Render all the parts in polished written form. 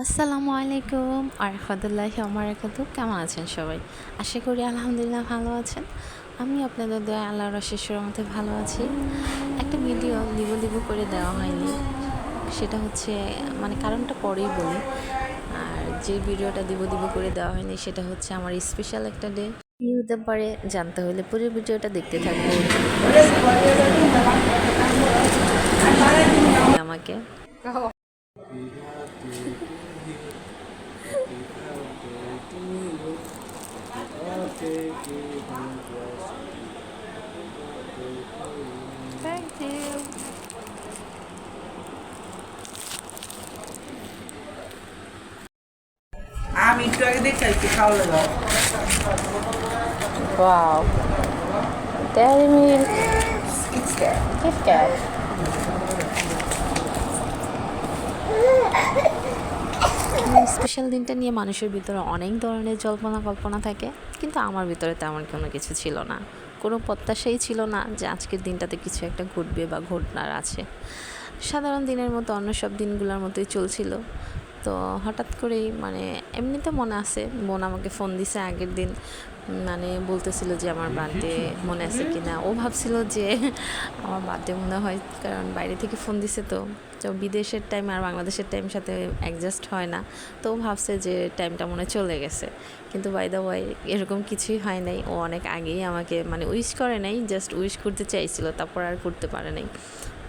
আসসালামু আলাইকুম আরহাদুল্লাহি ওবারাকাতুহু। কেমন আছেন সবাই? আশা করি আলহামদুলিল্লাহ ভালো আছেন। আমি আপনাদের দয়া আল্লাহর অশেষ রহমতে ভালো আছি। একটা ভিডিও দিব করে দেওয়া হয়নি, সেটা হচ্ছে কারণটা পরেই বলি। আর যে ভিডিওটা দিব করে দেওয়া হয়নি সেটা হচ্ছে আমার স্পেশাল একটা ডে। কী হতে পারে জানতে হলে পুরো ভিডিওটা দেখতে থাকবো আমাকে। Thank you. আমি একটু আগে দেখে একটু খাওয়া দাও। Wow. Dairy Milk Kit Kat. Special দিনটা নিয়ে মানুষের ভিতরে অনেক ধরনের জল্পনা কল্পনা থাকে, কিন্তু আমার ভিতরে তেমন কোনো কিছু ছিল না। কোনো প্রত্যাশাই ছিল না যে আজকের দিনটাতে কিছু একটা ঘটবে বা ঘটনার আছে। সাধারণ দিনের মতো অন্য সব দিনগুলোর মতোই চলছিল। তো হঠাৎ করেই এমনিতে মনে আছে, বোন আমাকে ফোন দিছে আগের দিন, বলতেছিল যে আমার বার্থডে মনে আছে কি না। ও ভাবছিল যে আমার বার্থডে মনে হয়, কারণ বাইরে থেকে ফোন দিছে, তো তো বিদেশের টাইম আর বাংলাদেশের টাইম সাথে অ্যাডজাস্ট হয় না। তো ও ভাবছে যে টাইমটা মনে চলে গেছে, কিন্তু বাই দ্য ওয়াই এরকম কিছুই হয় নাই। ও অনেক আগেই আমাকে উইশ করে নাই, জাস্ট উইশ করতে চাইছিল, তারপর আর করতে পারে নাই,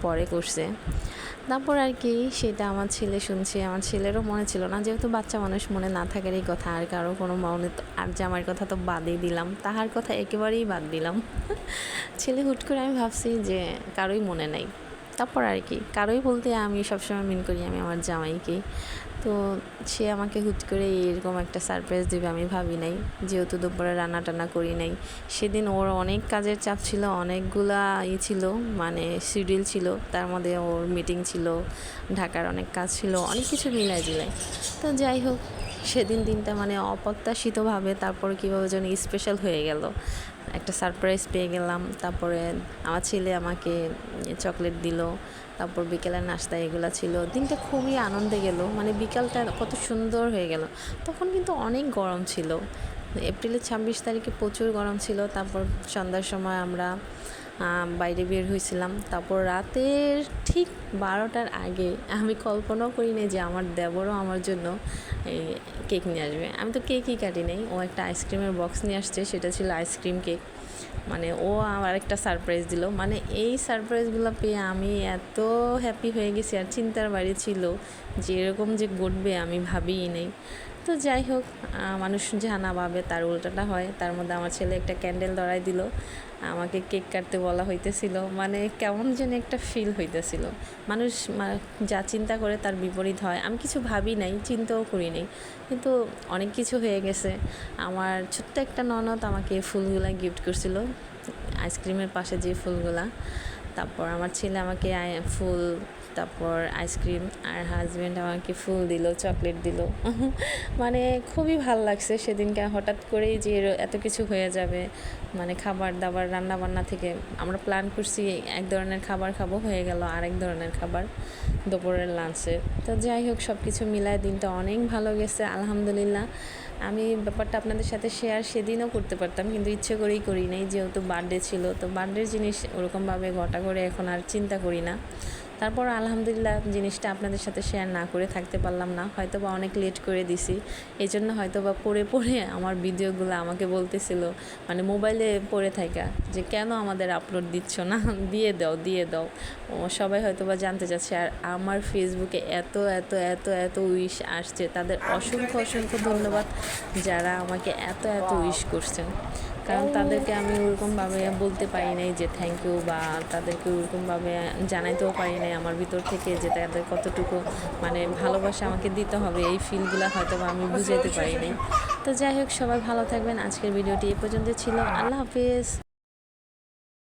পরে করছে। তারপর আর কি সেটা আমার ছেলে শুনছে, আমার ছেলেরও মনে ছিল না, যেহেতু বাচ্চা মানুষ মনে না থাকার এই কথা। আর কারো কোনো মনে তো, আর জামার কথা তো বাদই দিলাম, তাহার কথা একেবারেই বাদ দিলাম। ছেলে হুট করে, আমি ভাবছি যে কারোই মনে নাই। তারপর আর কি কারোই বলতে আমি সবসময় মিন করি আমি আমার জামাইকে। তো সে আমাকে হুট করে এরকম একটা সারপ্রাইজ দেবে আমি ভাবি নাই, যেহেতু দুপুরে রান্না টান্না করি নাই। সেদিন ওর অনেক কাজের চাপ ছিল, অনেকগুলা ছিল, শিডিউল ছিল, তার মধ্যে ওর মিটিং ছিল, ঢাকার অনেক কাজ ছিল, অনেক কিছু মিলাই জিলাই। তো যাই হোক, সেদিন দিনটা অপ্রত্যাশিতভাবে তারপর কীভাবে যেন স্পেশাল হয়ে গেল, একটা সারপ্রাইজ পেয়ে গেলাম। তারপরে আমার ছেলে আমাকে চকলেট দিল, তারপর বিকেলের নাস্তা এগুলো ছিল। দিনটা খুবই আনন্দে গেল, বিকালটা কত সুন্দর হয়ে গেল। তখন কিন্তু অনেক গরম ছিল, এপ্রিলের 26 তারিখে প্রচুর গরম ছিল। তারপর সন্ধ্যার সময় আমরা বাইরে বের হয়েছিলাম। তারপর রাতের ঠিক 12টার আগে আমি কল্পনাও করি নাই যে আমার দেবরও আমার জন্য এই কেক নিয়ে আসবে। আমি তো কেকই কাটি নাই, ও একটা আইসক্রিমের বক্স নিয়ে আসছে, সেটা ছিল আইসক্রিম কেক। ও আমার একটা সারপ্রাইজ দিল। এই সারপ্রাইজগুলো পেয়ে আমি এত হ্যাপি হয়ে গেছি, আর চিন্তার বাইরে ছিল যে এরকম যে ঘটবে আমি ভাবিই নাই। তো যাই হোক, মানুষ যা না ভাবে তার উল্টাটা হয়। তার মধ্যে আমার ছেলে একটা ক্যান্ডেল ধরাই দিল, আমাকে কেক কাটতে বলা হইতেছিল, কেমন যেন একটা ফিল হইতেছিল। মানুষ যা চিন্তা করে তার বিপরীত হয়। আমি কিছু ভাবি নাই, চিন্তাও করি নাই, কিন্তু অনেক কিছু হয়ে গেছে। আমার ছোট্ট একটা ননদ আমাকে ফুলগুলা গিফট করছিল, আইসক্রিমের পাশে যে ফুলগুলা। তারপর আমার ছেলে আমাকে ফুল, তারপর আইসক্রিম, আর হাজব্যান্ড আমাকে ফুল দিল, চকলেট দিল। খুবই ভাল লাগছে সেদিনকে। হঠাৎ করেই যে এত কিছু হয়ে যাবে, খাবার দাবার রান্না বান্না থেকে আমরা প্ল্যান করছি এক ধরনের খাবার খাবো, হয়ে গেল আরেক ধরনের খাবার দুপুরের লাঞ্চে। তো যাই হোক, সব কিছু মিলায় দিনটা অনেক ভালো গেছে আলহামদুলিল্লাহ। আমি ব্যাপারটা আপনাদের সাথে শেয়ার সেদিনও করতে পারতাম, কিন্তু ইচ্ছে করেই করি নাই, যেহেতু বার্থডে ছিল। তো বার্থডের জিনিস ওরকমভাবে ঘটা করে এখন আর চিন্তা করি না। তারপর আলহামদুলিল্লাহ জিনিসটা আপনাদের সাথে শেয়ার না করে থাকতে পারলাম না, হয়তো বা অনেক লেট করে দিছি। এই জন্য হয়তো বা পড়ে আমার ভিডিওগুলো আমাকে বলতেছিল, মোবাইলে পড়ে থাকা, যে কেন আমাদের আপলোড দিচ্ছ না, দিয়ে দাও। সবাই হয়তো বা জানতে চাচ্ছে। আর আমার ফেসবুকে এত এত এত এত উইশ আসছে, তাদের অসংখ্য অসংখ্য ধন্যবাদ যারা আমাকে এত এত উইশ করছেন। কারণ তাদেরকে আমি ওরকমভাবে বলতে পারি নাই যে থ্যাংক ইউ, বা তাদেরকে ওরকমভাবে জানাইতেও পারি নাই আমার ভিতর থেকে যে তাদের কতটুকু ভালোবাসা আমাকে দিতে হবে, এই ফিলগুলো হয়তো বা আমি বুঝাইতে পারি নাই। তো যাই হোক, সবাই ভালো থাকবেন। আজকের ভিডিওটি এ পর্যন্ত ছিল। আল্লাহ হাফিজ।